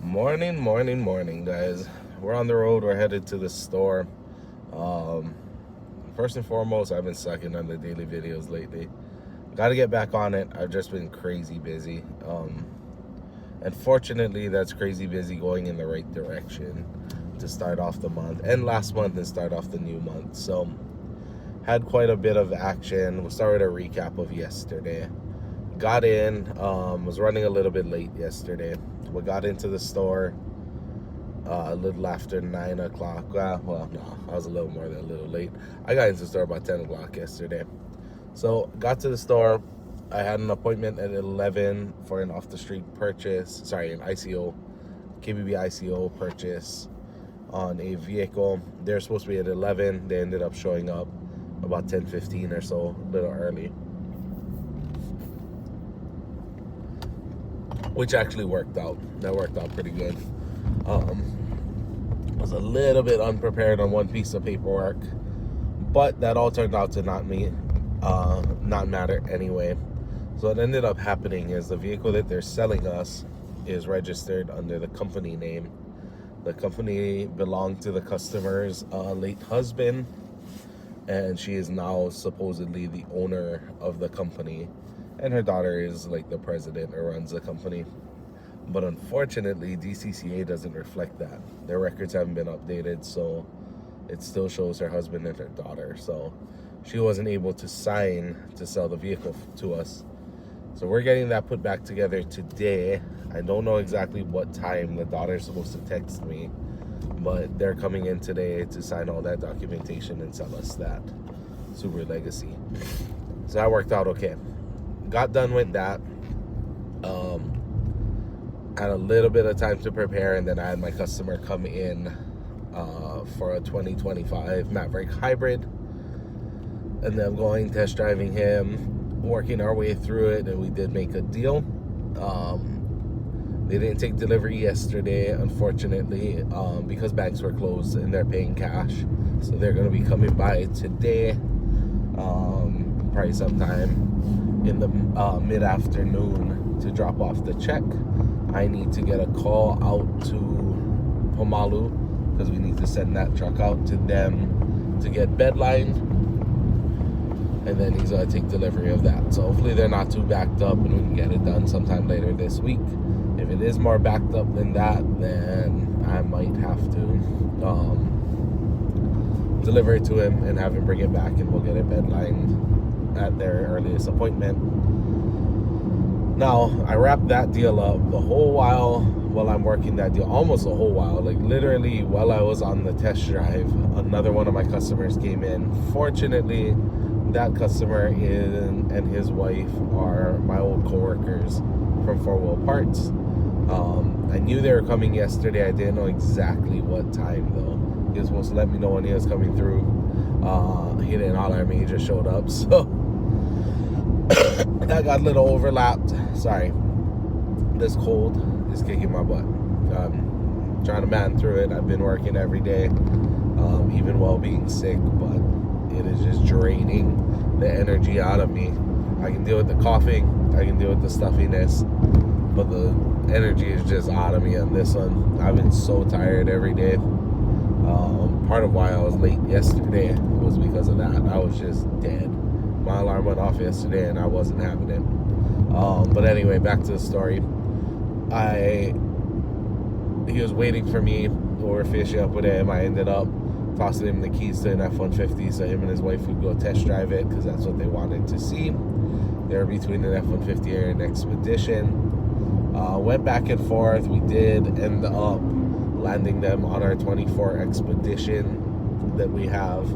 Morning, guys. We're on the road. We're headed to the store. Um, First and foremost, I've been sucking on the daily videos lately. Got to get back on it. I've just been crazy busy. And fortunately, that's crazy busy going in the right direction to start off the month and last month and start off the new month. So, had quite a bit of action. We'll start with a recap of yesterday. Got in, was running a little bit late yesterday. We got into the store a little after 9 o'clock. Well, no, I was a little more than a little late. I got into the store about 10 o'clock yesterday. So, got to the store. I had an appointment at 11 for an off-the-street purchase. Sorry, an ICO, KBB ICO purchase on a vehicle. They're supposed to be at 11. They ended up showing up about 10:15 or so, a little early, which actually worked out. That worked out pretty good. I was a little bit unprepared on one piece of paperwork, but that all turned out to not matter anyway. So what ended up happening is the vehicle that they're selling us is registered under the company name. The company belonged to the customer's late husband, and she is now supposedly the owner of the company, and her daughter is like the president or runs the company. But unfortunately, DCCA doesn't reflect that. Their records haven't been updated, so it still shows her husband and her daughter. So she wasn't able to sign to sell the vehicle to us. So we're getting that put back together today. I don't know exactly what time. The daughter's supposed to text me, but they're coming in today to sign all that documentation and sell us that Super Legacy. So that worked out okay. Got done with that. Had a little bit of time to prepare, and then I had my customer come in for a 2025 Maverick Hybrid. And then going test driving him, working our way through it, and we did make a deal. They didn't take delivery yesterday, unfortunately, because banks were closed and they're paying cash. So they're going to be coming by today, probably sometime in the mid-afternoon to drop off the check. I need to get a call out to Pomalu because we need to send that truck out to them to get bedlined. And then he's going to take delivery of that. So hopefully they're not too backed up and we can get it done sometime later this week. If it is more backed up than that, then I might have to deliver it to him and have him bring it back, and we'll get it bedlined at their earliest appointment. Now, I wrapped that deal up the whole while I'm working that deal, almost the whole while, like literally while I was on the test drive, another one of my customers came in. Fortunately, that customer and his wife are my old coworkers from Four Wheel Parts. I knew they were coming yesterday. I didn't know exactly what time though. He was supposed to let me know when he was coming through. He didn't holler at me, he just showed up. So that got a little overlapped. Sorry. This cold is kicking my butt. Trying to man through it. I've been working every day, even while being sick, but it is just draining the energy out of me. I can deal with the coughing, I can deal with the stuffiness, but the energy is just out of me on this one. I've been so tired every day. Part of why I was late yesterday was because of that. I was just dead. My alarm went off yesterday and I wasn't having it. But anyway, back to the story. He was waiting for me. We were finishing up with him. I ended up tossing him the keys to an F-150 so him and his wife would go test drive it because that's what they wanted to see. They were between an F-150 and an Expedition. Went back and forth. We did end up landing them on our 24 Expedition that we have,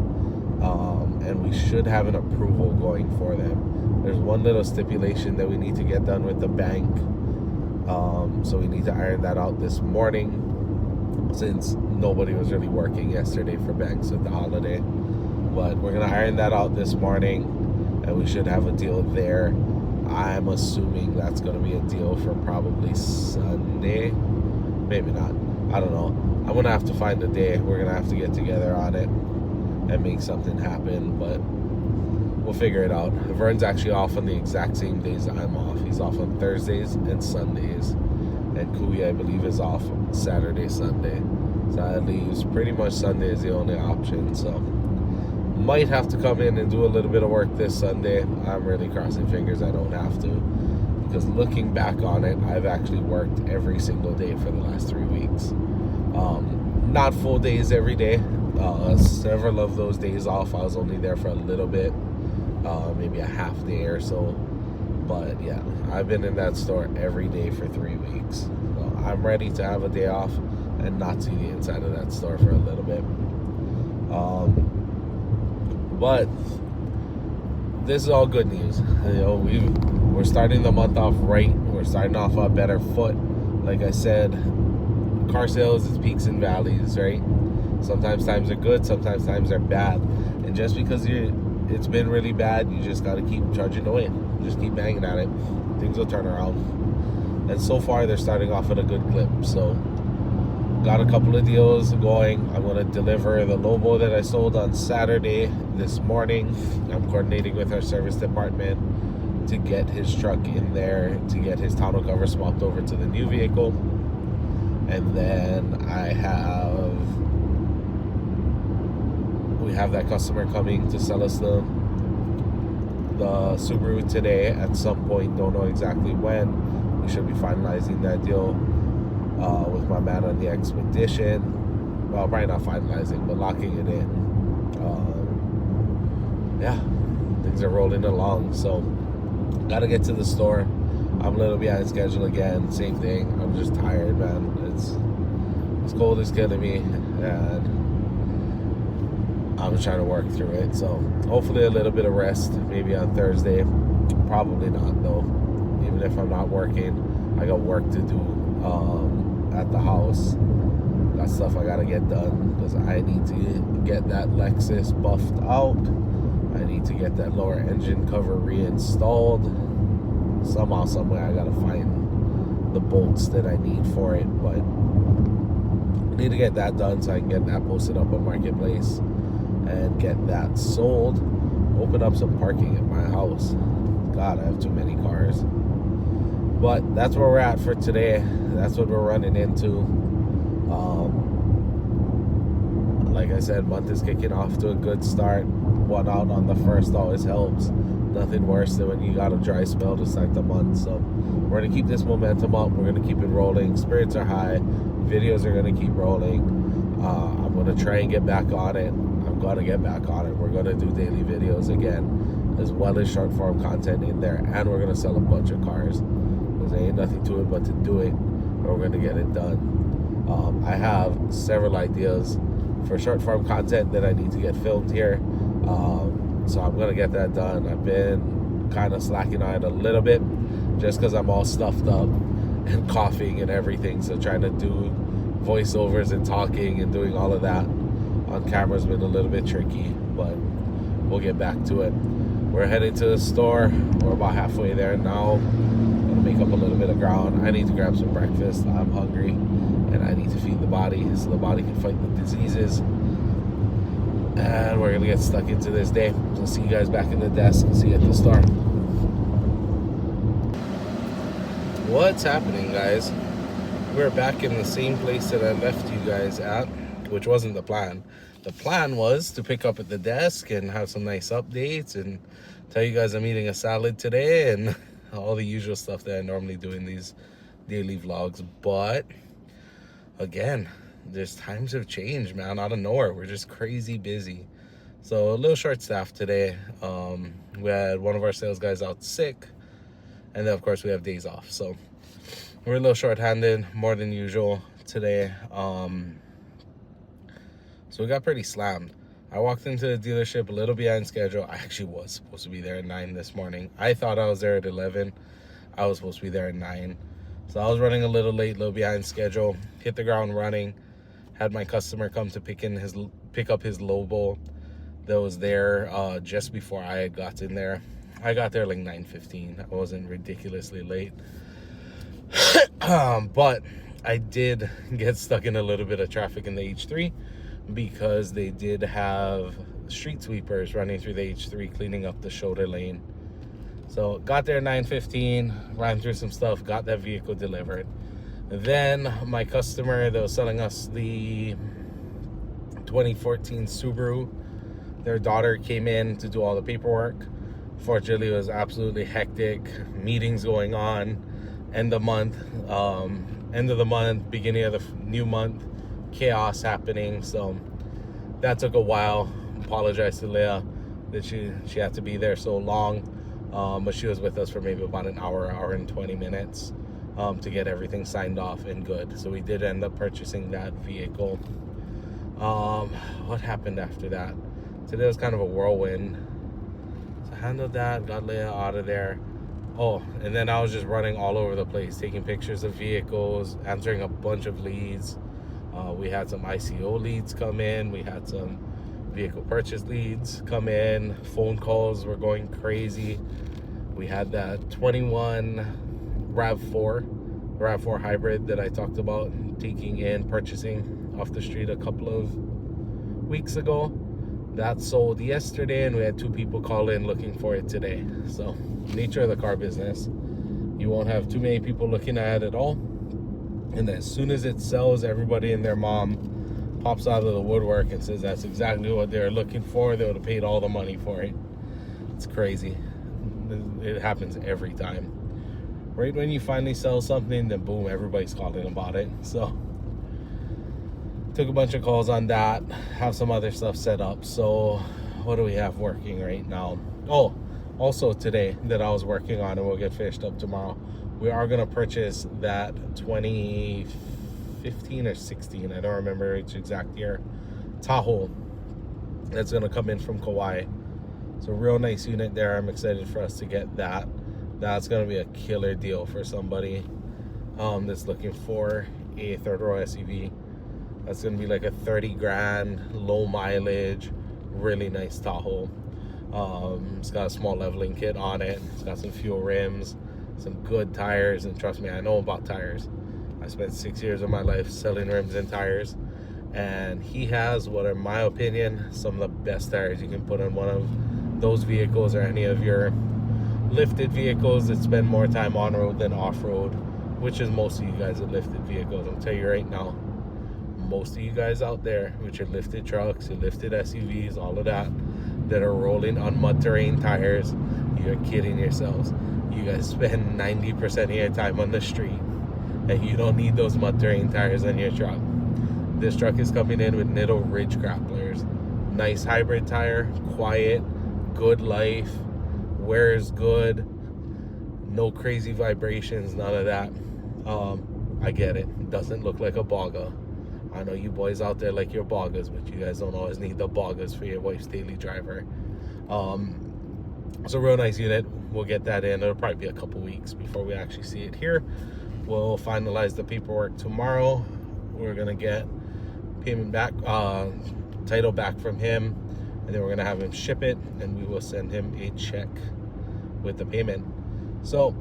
and we should have an approval going for them. There's one little stipulation that we need to get done with the bank, so we need to iron that out this morning since nobody was really working yesterday for banks with the holiday. But we're going to iron that out this morning, and we should have a deal there. I'm assuming that's going to be a deal for probably Sunday. Maybe not. I don't know. I'm going to have to find a day. We're going to have to get together on it and make something happen, but we'll figure it out. Vern's actually off on the exact same days I'm off. He's off on Thursdays and Sundays, and Kui, I believe, is off Saturday, Sunday. So that leaves pretty much Sunday is the only option. So might have to come in and do a little bit of work this Sunday. I'm really crossing fingers I don't have to, because looking back on it, I've actually worked every single day for the last 3 weeks. Not full days every day. Several of those days off, I was only there for a little bit, maybe a half day or so. But yeah, I've been in that store every day for 3 weeks. So I'm ready to have a day off and not see the inside of that store for a little bit. But this is all good news. You know, we're starting the month off right. We're starting off on a better foot. Like I said, car sales is peaks and valleys, right? Sometimes times are good, sometimes times are bad. And just because it's been really bad, you just got to keep trudging away. Just keep banging at it. Things will turn around. And so far, they're starting off at a good clip. So, got a couple of deals going. I'm going to deliver the Lobo that I sold on Saturday this morning. I'm coordinating with our service department to get his truck in there, to get his tonneau cover swapped over to the new vehicle. And then we have that customer coming to sell us the Subaru today at some point. Don't know exactly when. We should be finalizing that deal with my man on the Expedition. Well, probably not finalizing, but locking it in. Yeah, things are rolling along. So, gotta get to the store. I'm a little behind schedule again. Same thing. I'm just tired, man. It's cold is killing me, and I'm trying to work through it. So hopefully a little bit of rest, maybe on Thursday. Probably not though. Even if I'm not working, I got work to do at the house. Got stuff I gotta get done, because I need to get that Lexus buffed out. I need to get that lower engine cover reinstalled. Somehow, some way, I gotta find the bolts that I need for it, but I need to get that done so I can get that posted up on Marketplace and get that sold. Open up some parking at my house. God, I have too many cars. But that's where we're at for today. That's what we're running into. Like I said, month is kicking off to a good start. One out on the first always helps. Nothing worse than when you got a dry spell to start the month. So we're going to keep this momentum up. We're going to keep it rolling. Spirits are high. Videos are going to keep rolling. I'm going to try and get back on it. I'm going to get back on it. We're going to do daily videos again, as well as short form content in there. And we're going to sell a bunch of cars. Because there ain't nothing to it but to do it. And we're going to get it done. I have several ideas for short form content that I need to get filmed here. So I'm going to get that done. I've been kind of slacking on it a little bit just because I'm all stuffed up and coughing and everything. So trying to do voiceovers and talking and doing all of that on camera's been a little bit tricky, but we'll get back to it. We're headed to the store. We're about halfway there now. I'm going to make up a little bit of ground. I need to grab some breakfast. I'm hungry and I need to feed the body so the body can fight the diseases. And we're going to get stuck into this day. So see you guys back in the desk. See you at the store. What's happening, guys? We're back in the same place that I left you guys at, which wasn't the plan. The plan was to pick up at the desk and have some nice updates and tell you guys I'm eating a salad today and all the usual stuff that I normally do in these daily vlogs. But again, there's times have changed, man. Out of nowhere, we're just crazy busy. So a little short staffed today. We had one of our sales guys out sick, and then of course we have days off. So we're a little short-handed, more than usual today. So we got pretty slammed. I walked into the dealership a little behind schedule. I actually was supposed to be there at 9 this morning. I thought I was there at 11. I was supposed to be there at 9. So I was running a little late, a little behind schedule. Hit the ground running. Had my customer come to pick up his Lobo that was there just before I had gotten there. I got there like 9:15. I wasn't ridiculously late. But I did get stuck in a little bit of traffic in the H3 because they did have street sweepers running through the H3 cleaning up the shoulder lane. So got there 9:15, ran through some stuff, got that vehicle delivered. Then my customer that was selling us the 2014 Subaru, their daughter came in to do all the paperwork. Fortunately, it was absolutely hectic. Meetings going on. End of the month, beginning of the new month, chaos happening. So that took a while. Apologize to Leah that she had to be there so long. But she was with us for maybe about an hour and 20 minutes to get everything signed off and good. So we did end up purchasing that vehicle. What happened after that? Today was kind of a whirlwind. So I handled that, got Leah out of there. Oh, and then I was just running all over the place, taking pictures of vehicles, answering a bunch of leads. We had some ICO leads come in. We had some vehicle purchase leads come in. Phone calls were going crazy. We had that 21 RAV4 hybrid that I talked about taking in, purchasing off the street a couple of weeks ago. That sold yesterday, and we had 2 people call in looking for it today. So, nature of the car business. You won't have too many people looking at it at all. And as soon as it sells, everybody and their mom pops out of the woodwork and says that's exactly what they're looking for. They would have paid all the money for it. It's crazy. It happens every time. Right when you finally sell something, then boom, everybody's calling about it. So took a bunch of calls on that, have some other stuff set up. So what do we have working right now? Oh, also today that I was working on, and we'll get finished up tomorrow, we are going to purchase that 2015 or 16, I don't remember its exact year, Tahoe that's going to come in from Kauai. So real nice unit there. I'm excited for us to get that. That's going to be a killer deal for somebody that's looking for a third row SUV. That's going to be like a 30 grand, low mileage, really nice Tahoe. It's got a small leveling kit on it. It's got some fuel rims, some good tires, and trust me, I know about tires. I spent 6 years of my life selling rims and tires, and he has, what in my opinion, some of the best tires you can put on one of those vehicles or any of your lifted vehicles that spend more time on road than off road, which is most of you guys with lifted vehicles. I'll tell you right now, most of you guys out there with your lifted trucks, your lifted SUVs, all of that are rolling on mud terrain tires, you're kidding yourselves. You guys spend 90% of your time on the street, and you don't need those mud terrain tires on your truck. This truck is coming in with Nitto Ridge grapplers. Nice hybrid tire, quiet, good life, wears good, no crazy vibrations, none of that. I get it. Doesn't look like a Bogga. I know you boys out there like your Boggas, but you guys don't always need the Boggas for your wife's daily driver. It's a real nice unit. We'll get that in. It'll probably be a couple weeks before we actually see it here. We'll finalize the paperwork tomorrow. We're gonna get payment back, title back from him, and then we're gonna have him ship it, and we will send him a check with the payment. So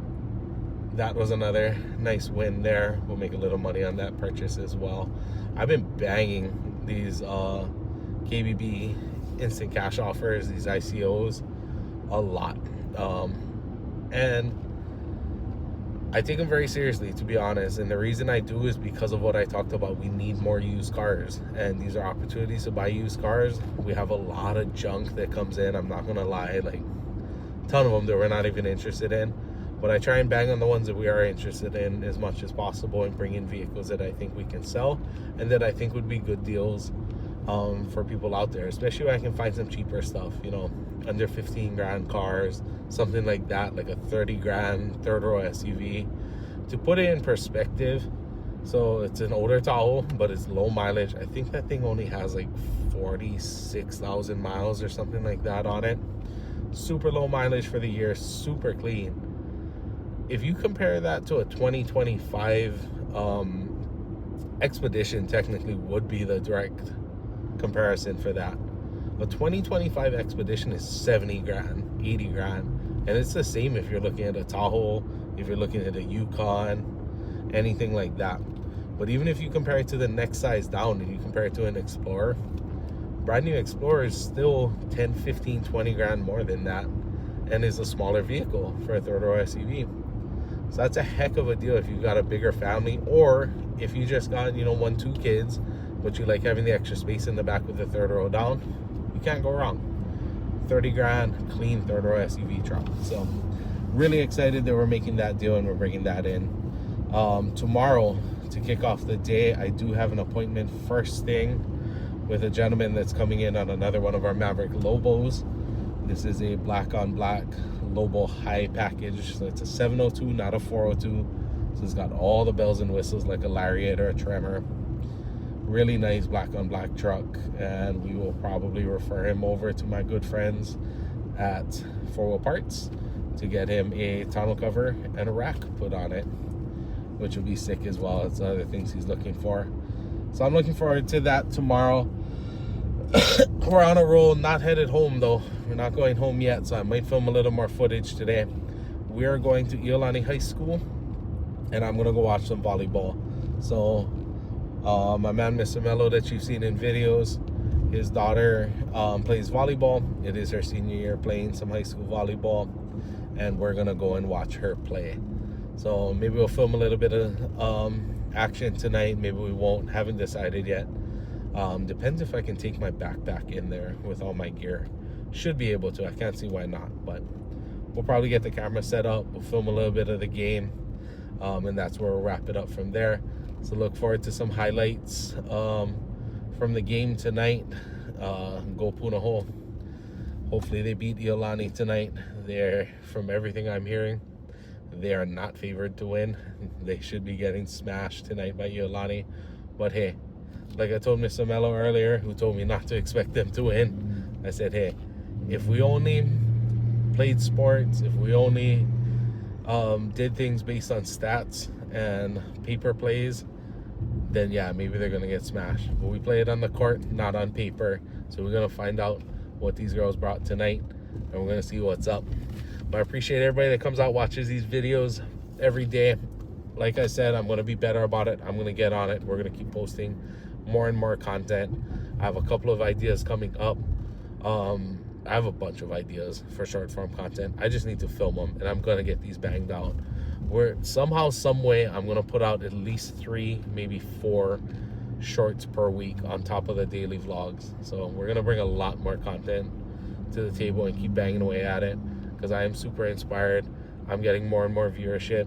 that was another nice win there. We'll make a little money on that purchase as well. I've been banging these KBB instant cash offers, these ICOs, a lot, and I take them very seriously, to be honest. And the reason I do is because of what I talked about. We need more used cars, and these are opportunities to buy used cars. We have a lot of junk that comes in, I'm not gonna lie, like a ton of them that we're not even interested in. But I try and bang on the ones that we are interested in as much as possible, and bring in vehicles that I think we can sell and that I think would be good deals for people out there, especially when I can find some cheaper stuff, you know, under 15 grand cars, something like that, like a 30 grand third row SUV. To put it in perspective, so it's an older Tahoe, but it's low mileage. I think that thing only has like 46,000 miles or something like that on it. Super low mileage for the year, super clean. If you compare that to a 2025 Expedition, technically would be the direct comparison for that. A 2025 Expedition is 70 grand, 80 grand. And it's the same if you're looking at a Tahoe, if you're looking at a Yukon, anything like that. But even if you compare it to the next size down and you compare it to an Explorer, brand new Explorer is still 10, 15, 20 grand more than that, and is a smaller vehicle for a third row SUV. So that's a heck of a deal if you've got a bigger family, or if you just got, 1, 2 kids, but you like having the extra space in the back with the third row down. You can't go wrong. 30 grand, clean third row SUV truck. So really excited that we're making that deal and we're bringing that in. Tomorrow, to kick off the day, I do have an appointment first thing with a gentleman that's coming in on another one of our Maverick Lobos. This is a black on black Lobo high package. So it's a 702, not a 402. So it's got all the bells and whistles like a Lariat or a Tremor. Really nice black on black truck, and we will probably refer him over to my good friends at 4 Wheel Parts to get him a tonneau cover and a rack put on it, which will be sick as well. It's other things he's looking for. So I'm looking forward to that tomorrow. We're on a roll, not headed home though. We're not going home yet, so I might film a little more footage today. We are going to Iolani High School, and I'm gonna go watch some volleyball. So my man Mr. Mello that you've seen in videos, his daughter plays volleyball. It is her senior year playing some high school volleyball, and we're gonna go and watch her play. So maybe we'll film a little bit of action tonight, maybe we won't, haven't decided yet. Depends if I can take my backpack in there with all my gear. Should be able to, I can't see why not, but we'll probably get the camera set up, we'll film a little bit of the game, and that's where we'll wrap it up from there. So look forward to some highlights from the game tonight. Go Punahou. Hopefully they beat Iolani tonight. They're, from everything I'm hearing, they are not favored to win. They should be getting smashed tonight by Iolani. But hey, like I told Mr. Mello earlier, who told me not to expect them to win, I said, hey, if we only played sports, if we only did things based on stats and paper plays, then yeah, maybe they're gonna get smashed. But we play it on the court, not on paper. So we're gonna find out what these girls brought tonight, and we're gonna see what's up. But I appreciate everybody that comes out, watches these videos every day. Like I said, I'm gonna be better about it. I'm gonna get on it. We're gonna keep posting more and more content. I have a couple of ideas coming up. I have a bunch of ideas for short form content. I just need to film them, and I'm gonna get these banged out. Where somehow, some way, I'm gonna put out at least 3, maybe 4 shorts per week on top of the daily vlogs. So we're gonna bring a lot more content to the table and keep banging away at it, because I am super inspired. I'm getting more and more viewership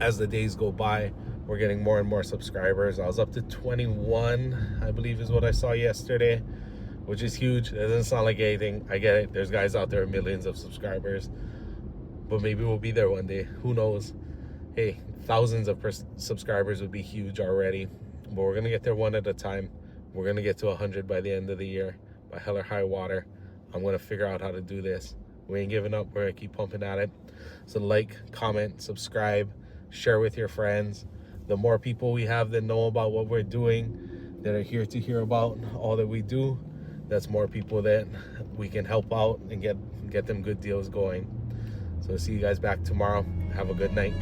as the days go by. We're getting more and more subscribers. I was up to 21, I believe is what I saw yesterday, which is huge. It doesn't sound like anything. I get it. There's guys out there with millions of subscribers, but maybe we'll be there one day. Who knows? Hey, thousands of subscribers would be huge already, but we're gonna get there one at a time. We're gonna get to 100 by the end of the year, by hell or high water. I'm gonna figure out how to do this. We ain't giving up. We're gonna keep pumping at it. So like, comment, subscribe, share with your friends. The more people we have that know about what we're doing, that are here to hear about all that we do, that's more people that we can help out and get them good deals going. So see you guys back tomorrow. Have a good night.